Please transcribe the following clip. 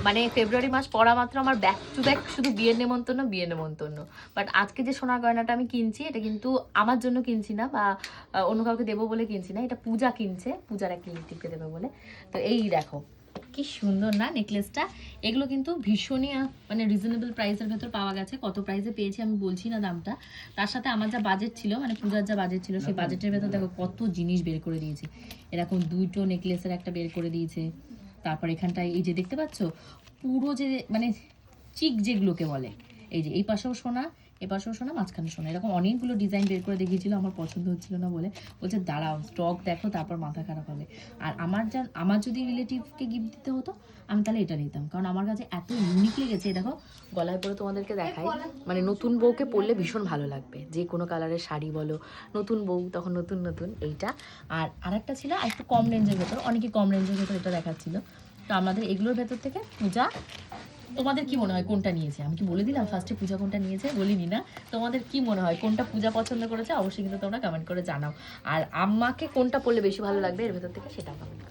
মানে ফেব্রুয়ারি মাস পড়া মাত্র আমার ব্যাক টু ব্যাক শুধু বিয়ের নেমন্তন্ন। বাট আজকে যে সোনার গয়নাটা আমি কিনছি, এটা কিন্তু আমার জন্য কিনছি না বা অন্য কাউকে দেবো বলে কিনছি না, এটা পূজা কিনছে, পূজার একটা রিলেটিভকে দেবে বলে। তো এই দেখো কি সুন্দর না নেকলেসটা। এগুলো কিন্তু ভীষণই মানে রিজনেবল প্রাইসের ভেতর পাওয়া গেছে। কত প্রাইসে পেয়েছি আমি বলছি না দামটা, তার সাথে আমার যা বাজেট ছিল, মানে পূজার যা বাজেট ছিল, সেই বাজেটের ভেতর দেখো কত জিনিস বের করে দিয়েছে। এরকম দুটো নেকলেসের একটা বের করে দিয়েছে। তারপর এখানটায় এই যে দেখতে পাচ্ছ পুরো যে মানে চিক যেগুলোকে বলে, এই যে এই পাশেও সোনা, এ পাশেও সোনা, মাঝখানে সোনা, এরকম অনেকগুলো ডিজাইন বের করে দেখিয়েছিল। আমার পছন্দ হচ্ছিল না বলে বলছে দাঁড়াও স্টক দেখো তারপর মাথা খারাপ হবে। আর আমার যদি রিলেটিভকে গিফট দিতে হতো আমি তাহলে এটা নিতাম, কারণ আমার কাছে এত ইউনিক লেগেছে। দেখো গলায় পরে তোমাদেরকে দেখাই, মানে নতুন বউকে পরলে ভীষণ ভালো লাগবে, যে কোনো কালারের শাড়ি বলো, নতুন বউ তখন নতুন নতুন এইটা। আর আরেকটা ছিল একটু কম রেঞ্জের ভেতর, অনেকে কম রেঞ্জের ভেতর এটা দেখাচ্ছিল। তো আমাদের এগুলোর ভেতর থেকে পূজা, তোমাদের কি মনে হয় কোনটা নিয়েছে? আমি কি বলে দিলাম ফার্স্টে পূজা কোনটা নিয়েছে? বলিনি না? তোমাদের কি মনে হয় কোনটা পূজা পছন্দ করেছে? অবশ্যই কিন্তু তোমরা কমেন্ট করে জানাও। আর আম্মাকে কোনটা পড়লে বেশি ভালো লাগবে এর ভেতর থেকে, সেটাও কমেন্ট করো।